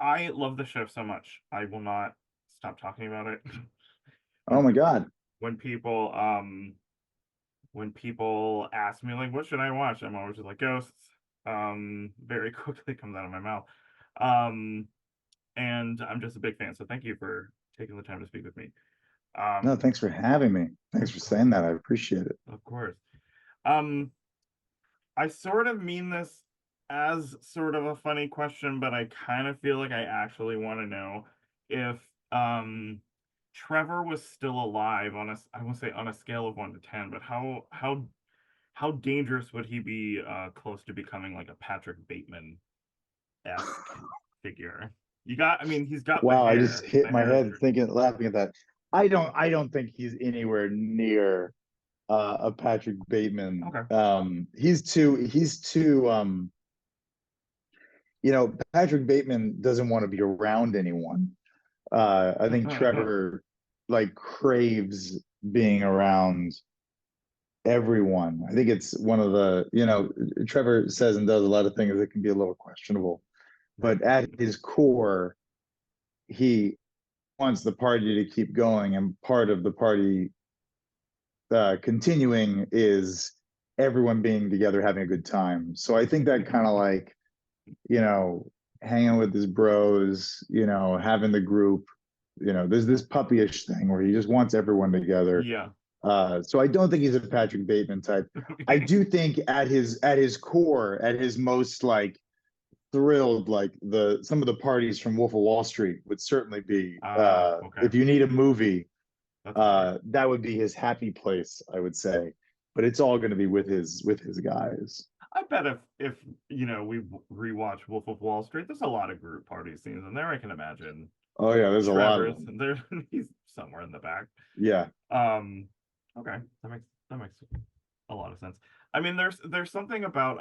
I love the show so much. I will not stop talking about it. Oh when my people God. when people when people ask me like what should I watch, I'm always just like Ghosts. Very quickly comes out of my mouth. Um, and I'm just a big fan. So thank you for taking the time to speak with me. No, Um, thanks for having me. Thanks of for course, saying that. I appreciate it. of course. Um, I sort of mean this as sort of a funny question, but I kind of feel like I actually want to know if um Trevor was still alive on a I won't say on a scale of 1 to 10, but how dangerous would he be close to becoming like a Patrick Bateman-esque figure? I mean, he's got the Wow, I just hair. hit The my hair is head pretty. thinking, laughing at that. I don't think he's anywhere near a Patrick Bateman. Okay. He's too Patrick Bateman doesn't want to be around anyone. I think Trevor like craves being around everyone. I think it's one of Trevor says and does a lot of things that can be a little questionable, Right. but at his core, he wants the party to keep going, and part of the party continuing is everyone being together, having a good time. So I think that kind of like, you know, hanging with his bros, having the group, there's this puppyish thing where he just wants everyone together. Yeah. So I don't think he's a Patrick Bateman type. I do think at his core, at his most like thrilled, like the some of the parties from Wolf of Wall Street would certainly be Okay. if you need a movie, That's fair. that would be his happy place, I would say. But it's all going to be with his guys. I bet if we rewatch Wolf of Wall Street, there's a lot of group party scenes in there. I can imagine Oh yeah, there's a lot of Trevor's them. there. He's somewhere in the back. Yeah. Um, okay, that makes a lot of sense. I mean, there's something about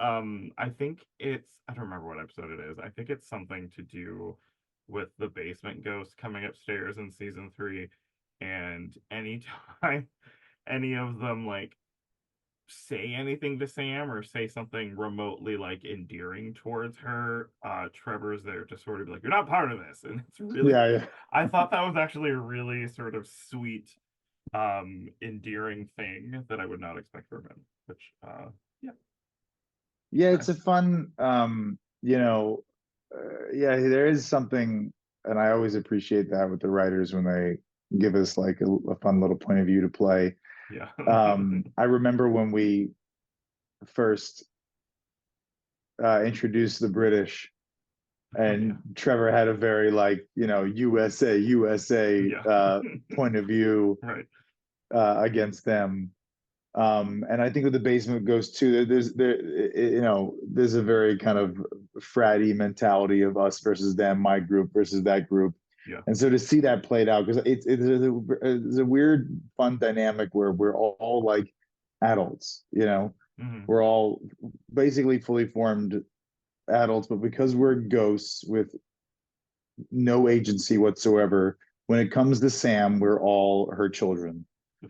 I think I don't remember what episode it is. I think it's something to do with the basement ghost coming upstairs in season 3, and anytime any of them like say anything to Sam or say something remotely like endearing towards her, Trevor's there to sort of be like, "You're not part of this," and it's really. Yeah, yeah. I thought that was actually a really sort of sweet, endearing thing that I would not expect from him. Which, yeah, Yeah, okay, it's a fun yeah, there is something, and I always appreciate that with the writers when they give us like a fun little point of view to play. yeah, I remember when we first introduced the British, oh yeah, and Trevor had a very like USA USA yeah, point of view right, against them. And I think with the basement goes too. There's a very kind of fratty mentality of us versus them, my group versus that group, yeah, and so to see that played out, because it's a weird, fun dynamic where we're all like adults. hmm, We're all basically fully formed adults, but because we're ghosts with no agency whatsoever, when it comes to Sam, we're all her children.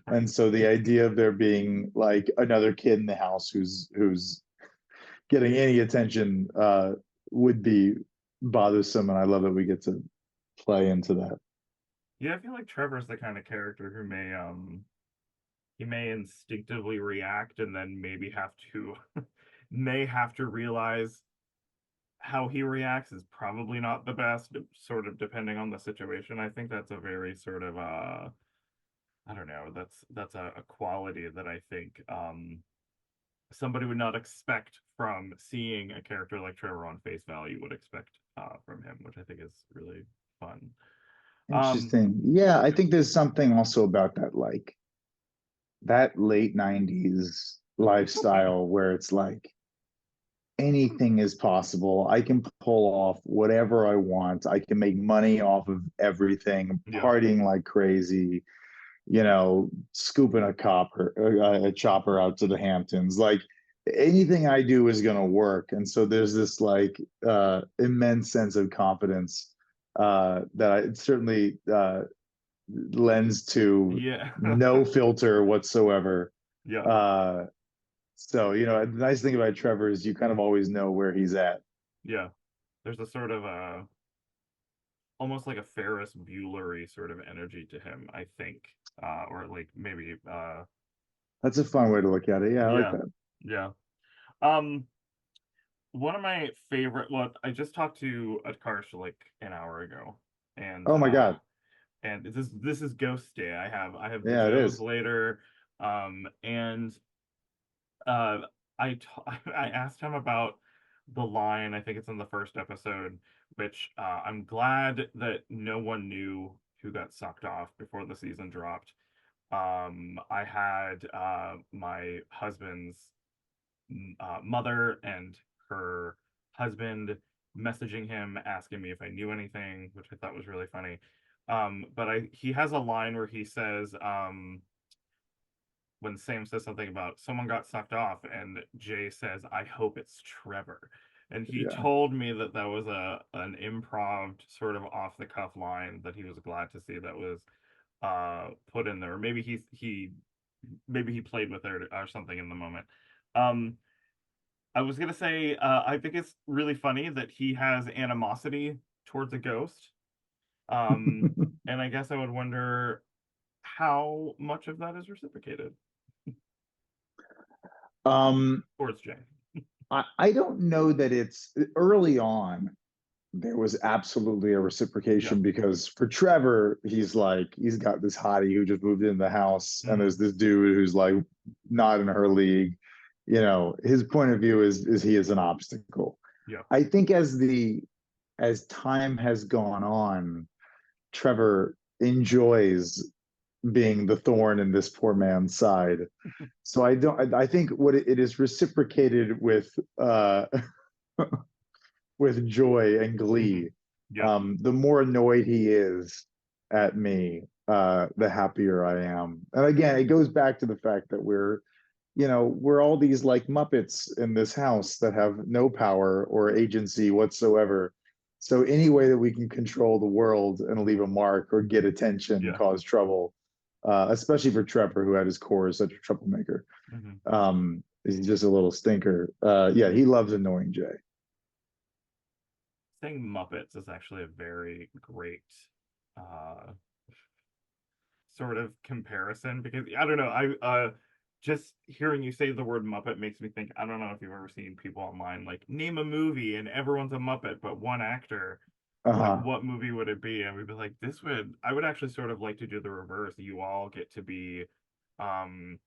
right. And so the idea of there being like another kid in the house who's getting any attention would be bothersome, and I love that we get to play into that. Yeah, I feel like Trevor's the kind of character who he may instinctively react and then maybe have to may have to realize how he reacts is probably not the best, sort of depending on the situation. I think that's a very sort of I don't know, that's a quality that I think somebody would not expect from seeing a character like Trevor on face value would expect from him, which I think is really fun. Um Interesting. Yeah, I think there's something also about that, like that late 90s lifestyle where it's like anything is possible. I can pull off whatever I want. I can make money off of everything, yeah. partying like crazy, scooping a chopper out to the Hamptons. Like anything I do is going to work. And so there's this like immense sense of confidence that it certainly lends to Yeah. no filter whatsoever. Yeah. Uh, the nice thing about Trevor is you kind of always know where he's at. Yeah. There's a sort of almost like a Ferris Buellery sort of energy to him, I think. Or like maybe That's a fun way to look at it. Yeah, I like yeah. that. Yeah. Um one of my favorite, well, I just talked to Utkarsh like an hour ago, and Oh my God. this is Ghost Day. I have the Yeah, it Joes is. later, and uh, I asked him about the line. I think it's in the first episode, which I'm glad that no one knew who got sucked off before the season dropped. I had my husband's mother and her husband messaging him asking me if I knew anything, which I thought was really funny. But he has a line where he says, when Sam says something about someone got sucked off, and Jay says, "I hope it's Trevor." And he Yeah. told me that that was a an improv sort of off the cuff line that he was glad to see that was put in there. Maybe maybe he played with it or something in the moment. Um, I was gonna say, I think it's really funny that he has animosity towards a ghost. And I guess I would wonder how much of that is reciprocated um, towards Jay. I don't know that it's early on. There was absolutely a Yeah. reciprocation because for Trevor, he's got this hottie who just moved in the house, and Hmm. there's this dude who's like not in her league. You know, his point of view is he is an obstacle. Yeah. I think as time has gone on, Trevor enjoys being the thorn in this poor man's side. So I don't. I think what it is reciprocated with joy and Hmm. glee. Yeah. The more annoyed he is at me, the happier I am. And again, it goes back to the fact that we're all these like Muppets in this house that have no power or agency whatsoever. So any way that we can control the world and leave a mark or get attention, Yeah. cause trouble, especially for Trevor, who at his core is such a troublemaker. Hmm. He's just a little stinker. Yeah, he loves annoying Jay. Saying Muppets is actually a very great uh sort of comparison because I don't know, I just hearing you say the word Muppet makes me think, I don't know if you've ever seen people online like name a movie and everyone's a Muppet but one actor. Like Uh-huh. what movie would it be? And we'd be like, this would I would actually sort of like to do the reverse. You all get to be um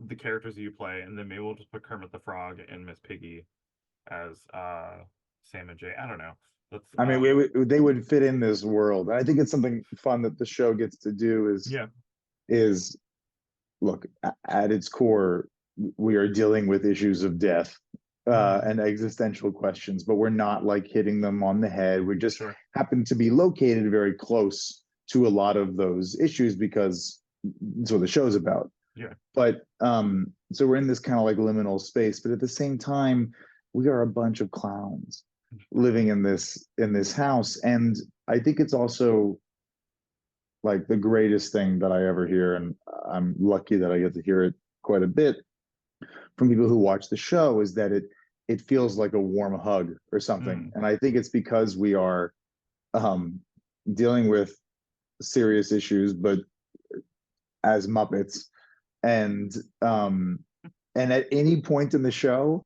the characters you play, and then maybe we'll just put Kermit the Frog and Miss Piggy as Sam and Jay. I don't know. That's I mean, they would fit in this world. And I think it's something fun that the show gets to do yeah. is look, at its core, we are dealing with issues of death Hmm. and existential questions, but we're not like hitting them on the head. We just Sure. happen to be located very close to a lot of those issues because that's what the show's about. Yeah. But so we're in this kind of like liminal space, but at the same time, we are a bunch of clowns living in this house. And I think it's also like the greatest thing that I ever hear, and I'm lucky that I get to hear it quite a bit from people who watch the show, is that it feels like a warm hug or something. Mm. And I think it's because we are um, dealing with serious issues, but as Muppets, and um, and at any point in the show,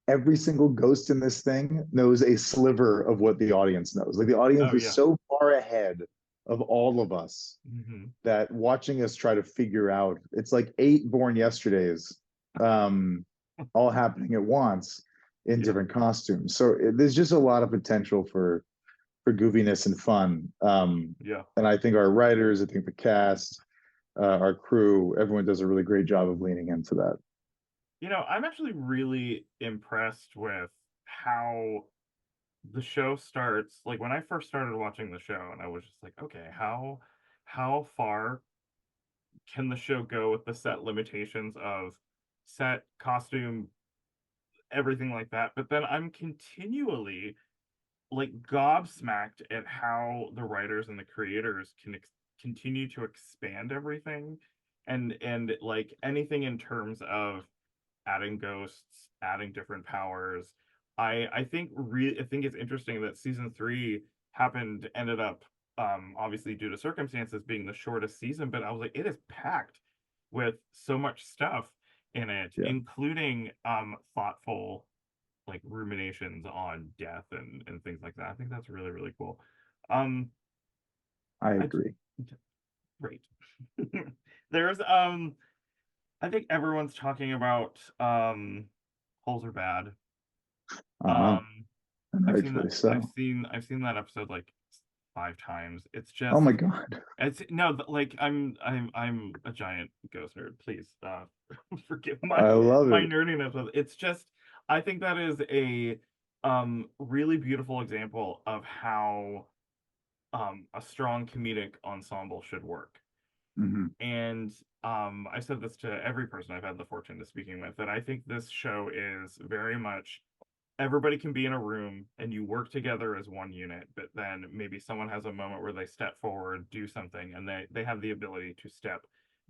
every single ghost in this thing knows a sliver of what the audience knows. Like the audience Oh is yeah. so far ahead of all of us Hmm. that watching us try to figure out, it's like eight born yesterdays, um, all happening at once in Yeah. different costumes. So there's just a lot of potential for goofiness and fun. Yeah. And I think our writers, I think the cast, our crew, everyone does a really great job of leaning into that. I'm actually really impressed with how the show starts. Like when I first started watching the show, and I was just like, okay, how far can the show go with the set limitations of set, costume, everything like that? But then I'm continually like gobsmacked at how the writers and the creators can continue to expand everything, and like anything in terms of adding ghosts, adding different powers. I think it's interesting that season 3 ended up, obviously due to circumstances, being the shortest season, but I was like, it is packed with so much stuff in it, Yeah, including thoughtful like ruminations on death and things like that. I think that's really, really cool. Um I I agree. great. There's I think everyone's talking about holes are bad. Uh-huh. Um And rightfully so. I've seen that episode like 5 times. It's Oh just my God. it's no like I'm a giant ghost nerd. Please forgive I love my it. nerdiness with it's just I think that is a really beautiful example of how a strong comedic ensemble should work. Hmm. And I said this to every person I've had the fortune to speaking with that I think this show is very much everybody can be in a room and you work together as one unit, but then maybe someone has a moment where they step forward, do something, and they have the ability to step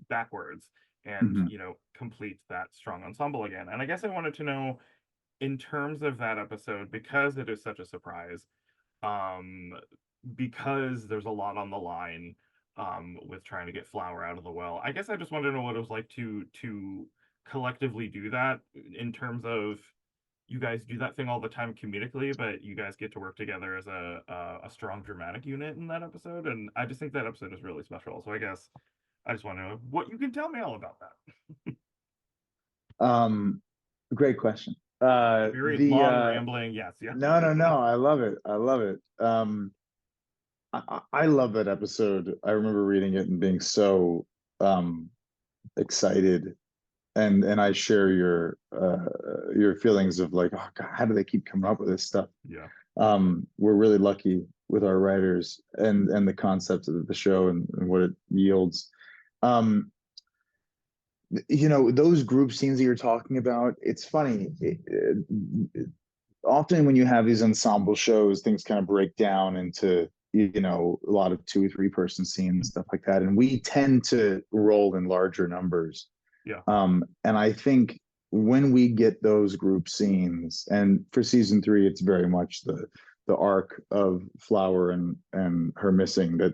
backwards and, Hmm. you know, complete that strong ensemble again. And I guess I wanted to know, in terms of that episode, because it is such a surprise, um, because there's a lot on the line, with trying to get flour out of the well. I guess I just wanted to know what it was like to collectively do that in terms of you guys do that thing all the time comedically, but you guys get to work together as a strong dramatic unit in that episode, and I just think that episode is really special. So I guess I just want to know what you can tell me all about that. Um, Great question. Very The long rambling, yes, yeah. No, no, no. I love it. I love it. I love that episode. I remember reading it and being so um excited, and I share your feelings of like, oh God, how do they keep coming up with this stuff? Yeah. We're really lucky with our writers and the concept of the show and what it yields. Um, those group scenes that you're talking about, it's funny. Often when you have these ensemble shows, things kind of break down into a lot of 2 or 3 person scenes, stuff like that, and we tend to roll in larger numbers. Yeah. And I think when we get those group scenes, and for season 3, it's very much the arc of Flower and her missing that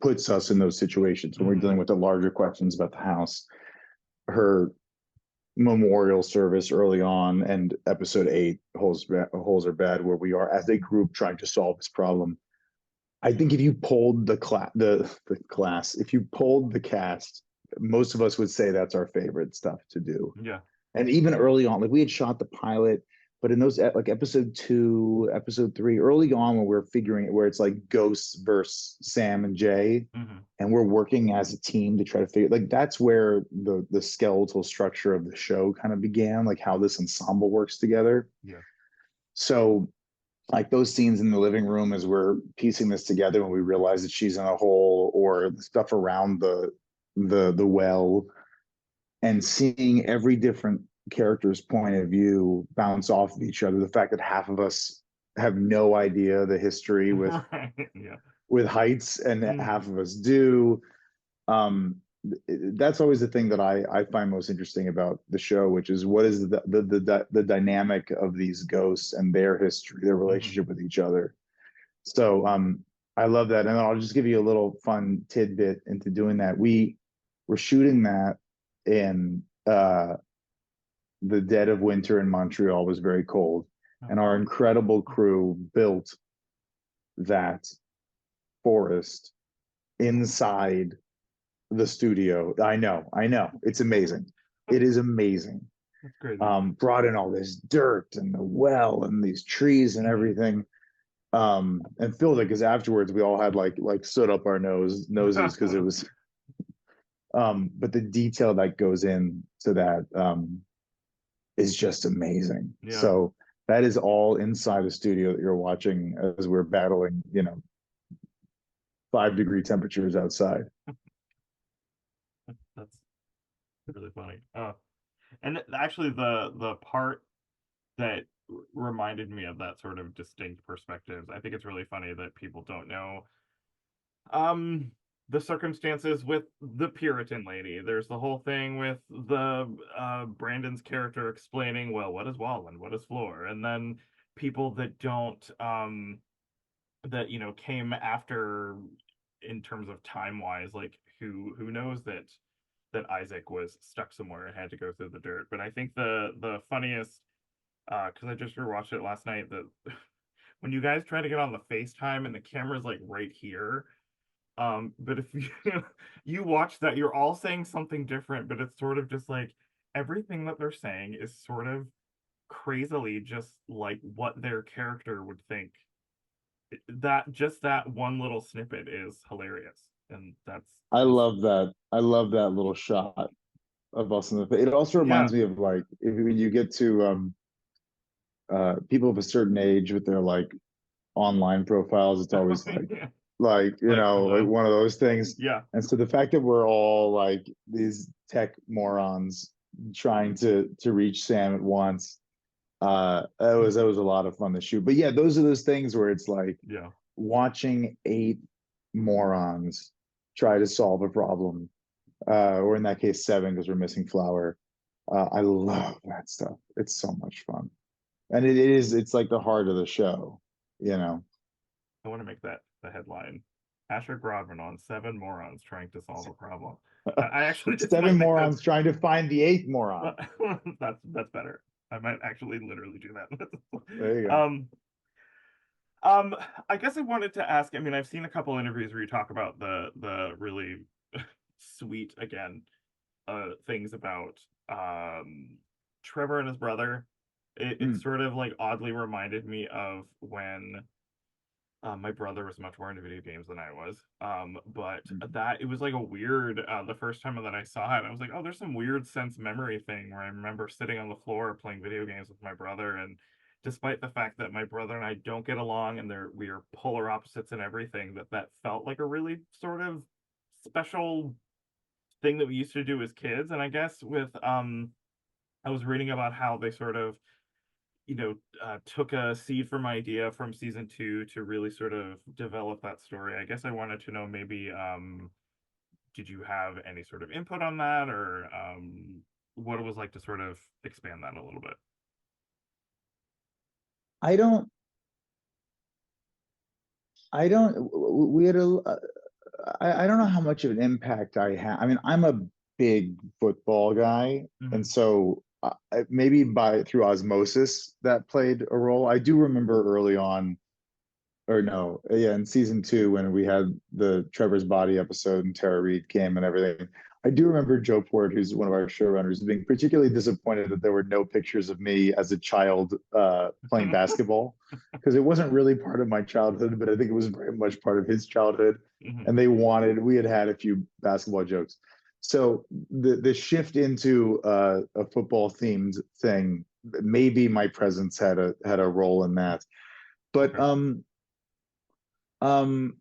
puts us in those situations when we're Hmm. dealing with the larger questions about the house. Her memorial service early on and episode 8, holes are bad, where we are as a group trying to solve this problem. I think if you polled if you polled the cast, most of us would say that's our favorite stuff to do. Yeah. And even early on, like we had shot the pilot, but in those like episode 2, episode 3, early on when we're figuring it, where it's like Ghosts versus Sam and Jay, Hmm. and we're working as a team to try to figure, like that's where the skeletal structure of the show kind of began, like how this ensemble works together. Yeah. So like those scenes in the living room as we're piecing this together when we realize that she's in a hole, or the stuff around the well, and seeing every different character's point of view bounce off of each other. The fact that half of us have no idea the history Right. Yeah. with heights and Hmm. half of us do. um that's always the thing that I find most interesting about the show, which is what is the dynamic of these ghosts and their history, their Hmm. relationship with each other. So I love that. And I'll just give you a little fun tidbit into doing that. We were shooting that in the dead of winter in Montreal. It was very cold. Oh, And our incredible crew built that forest inside the studio. I know. It's amazing. It is amazing. that's crazy. Brought in all this dirt and the well and these trees and Hmm. everything. And filled it, because afterwards we all had like stood up our noses because it was but the detail that goes in to that is just amazing. Yeah. So that is all inside a studio that you're watching as we're battling 5-degree temperatures outside. That's really funny. And actually, the part that reminded me of that sort of distinct perspectives. I think it's really funny that people don't know um the circumstances with the Puritan lady. There's the whole thing with the Brandon's character explaining, well, what is wall and what is floor, and then people that don't that came after in terms of time wise, like who knows that Isaac was stuck somewhere and had to go through the dirt. But I think the funniest, because I just rewatched it last night, that when you guys try to get on the FaceTime and the camera's like right here, but if you you watch that, you're all saying something different, but it's sort of just like everything that they're saying is sort of crazily just like what their character would think. That just that one little snippet is hilarious, and that's I just love that. I love that little shot of us in the face. It also yeah. reminds me of like if when you get to people of a certain age with their like online profiles, it's always Yeah. like Like like the one of those things. yeah. And so the fact that we're all like these tech morons trying to reach Sam at once, that was a lot of fun to shoot. But yeah, those are those things where it's like Yeah. watching eight morons try to solve a problem, or in that case, seven because we're missing Flower. I love that stuff. It's so much fun, and it's like the heart of the show, you know. I want to make that the headline. Asher Grodman on seven morons trying to solve a problem. I actually just Seven might make that. morons trying to find the eighth moron. That's better. I might actually literally do that. There you go. um, um, I guess I wanted to ask. I mean, I've seen a couple interviews where you talk about the really sweet again things about Trevor and his brother. It Mm, sort of like oddly reminded me of when my brother was much more into video games than I was. But mm. that it was like a weird the first time that I saw it, I was like, oh, there's some weird sense memory thing where I remember sitting on the floor playing video games with my brother, and despite the fact that my brother and I don't get along and we are polar opposites in everything, that felt like a really sort of special thing that we used to do as kids. And I guess with I was reading about how they sort of took a seed from idea from season two to really sort of develop that story. I guess I wanted to know maybe did you have any sort of input on that, or what it was like to sort of expand that a little bit? I don't. I don't. We had a. I don't know how much of an impact I have. I mean, I'm a big football guy, and Hmm. so maybe by through osmosis that played a role. I do remember early on, or no, yeah, in season two when we had the Trevor's Body episode and Tara Reid came and everything. I do remember Joe Port, who's one of our showrunners, being particularly disappointed that there were no pictures of me as a child playing basketball because it wasn't really part of my childhood, but I think it was very much part of his childhood. Hmm. And we had a few basketball jokes. So the shift into a football themed thing, maybe my presence had a role in that. But Okay.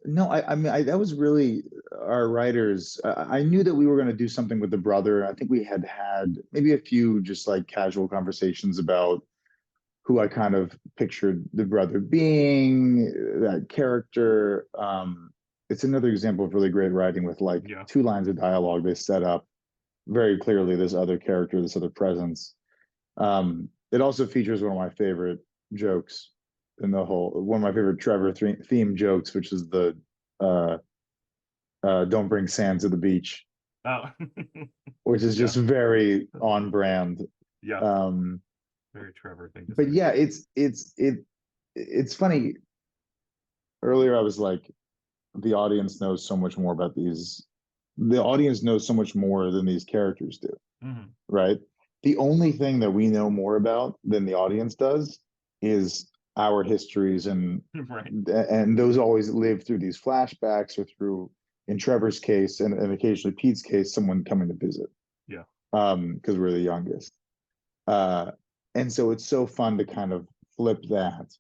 no, I mean, that was really our writers. I knew that we were going to do something with the brother. I think we had maybe a few just like casual conversations about who I kind of pictured the brother being, that character. It's another example of really great writing with like Yeah. two lines of dialogue. They set up very clearly this other character, this other presence. It also features one of my favorite jokes in the whole one of my favorite Trevor theme jokes, which is the uh, "Don't bring sand to the beach," Oh. which is Yeah. just very on brand. Yeah. Um, Very Trevor thing to but say. yeah, it's funny. Earlier, I was like, the audience knows so much more about these. The audience knows so much more than these characters do, Hmm. right? The only thing that we know more about than the audience does is our histories, Right. and those always live through these flashbacks or through, in Trevor's case and occasionally Pete's case, someone coming to visit, Yeah. because we're the youngest. Uh, and so it's so fun to kind of flip that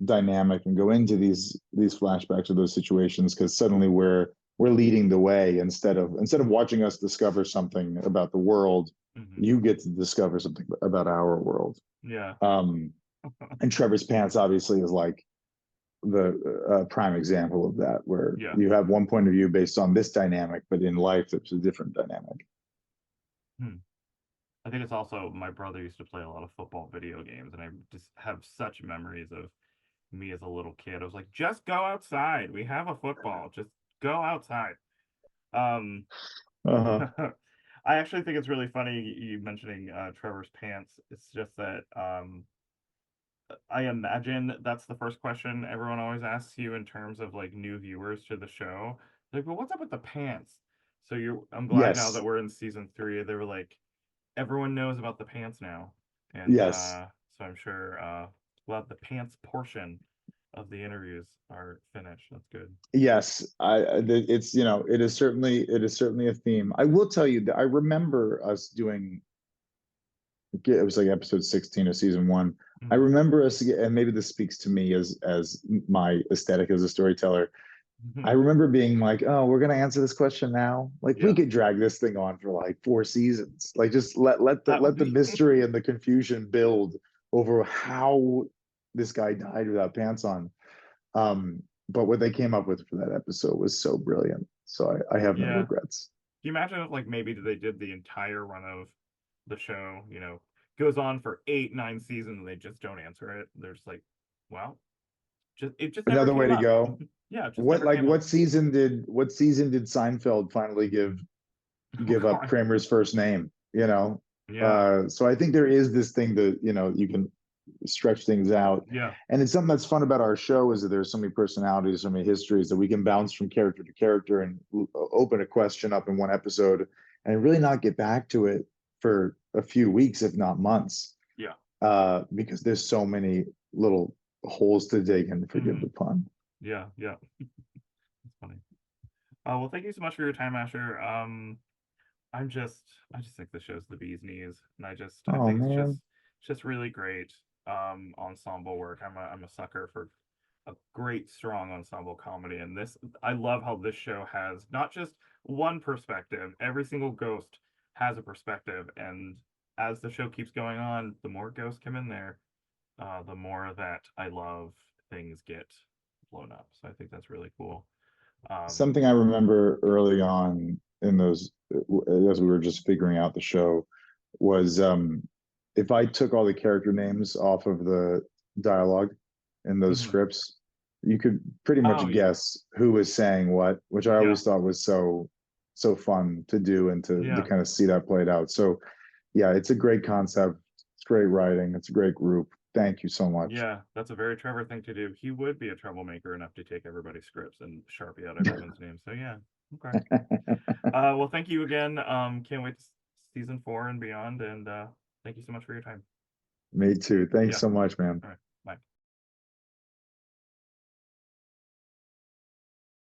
dynamic and go into these flashbacks or those situations because suddenly we're leading the way instead of watching us discover something about the world, Hmm. you get to discover something about our world. Yeah. um and Trevor's Pants obviously is like the prime example of that, where Yeah. you have one point of view based on this dynamic, but in life it's a different dynamic. Hmm. I think it's also my brother used to play a lot of football video games, and I just have such memories of me as a little kid. I was like, just go outside. We have a football. Just go outside. Um, Uh-huh. I actually think it's really funny you mentioning Trevor's pants. It's just that I imagine that's the first question everyone always asks you in terms of like new viewers to the show. Like, well, what's up with the pants? So I'm glad now that Yes. we're in season three. They were like, everyone knows about the pants now, and Yes. so I'm sure well the pants portion of the interviews are finished. That's good. Yes. It's, it is certainly a theme. I will tell you that I remember us doing, it was like episode 16 of season one. I Mhm. remember us, and maybe this speaks to me as my aesthetic as a storyteller. I remember being like, "Oh, we're gonna answer this question now. Like, we Yeah, could drag this thing on for like 4 seasons. Like, just that would let the be mystery and the confusion build over how this guy died without pants on." But what they came up with for that episode was so brilliant. So I have no yeah. regrets. Can you imagine if like maybe they did the entire run of the show, goes on for 8, 9 seasons and they just don't answer it. They're just like, well, it just never Another way came to up. go. Yeah, it just What never like came up. what season did Seinfeld finally Oh give up God. Kramer's first name? Yeah. So I think there is this thing that you can stretch things out. Yeah. And it's something that's fun about our show is that there's so many personalities, so many histories that we can bounce from character to character and open a question up in one episode and really not get back to it for a few weeks, if not months, Yeah. because there's so many little holes to dig in, forgive Hmm. the pun. Yeah. Yeah. That's funny. Well, thank you so much for your time, Asher. I just think the show's the bee's knees, and I Oh think man. it's just really great ensemble work. I'm a sucker for a great, strong ensemble comedy, and I love how this show has not just one perspective. Every single ghost has a perspective, and as the show keeps going on, the more ghosts come in there, the more that I love things get blown up. So I think that's really cool. Um, Something I remember early on in those, as we were just figuring out the show, was if I took all the character names off of the dialogue in those mhm. scripts, you could pretty Oh much yeah, guess who was saying what, which I yeah, always thought was so fun to do and to yeah. kind of see that played out. So yeah, it's a great concept. It's great writing. It's a great group. Thank you so much. Yeah, that's a very Trevor thing to do. He would be a troublemaker enough to take everybody's scripts and sharpie out everyone's names. So yeah, okay. Well, thank you again. Can't wait to season 4 and beyond. And thank you so much for your time. Me too. Thanks Yeah. so much, man. All right.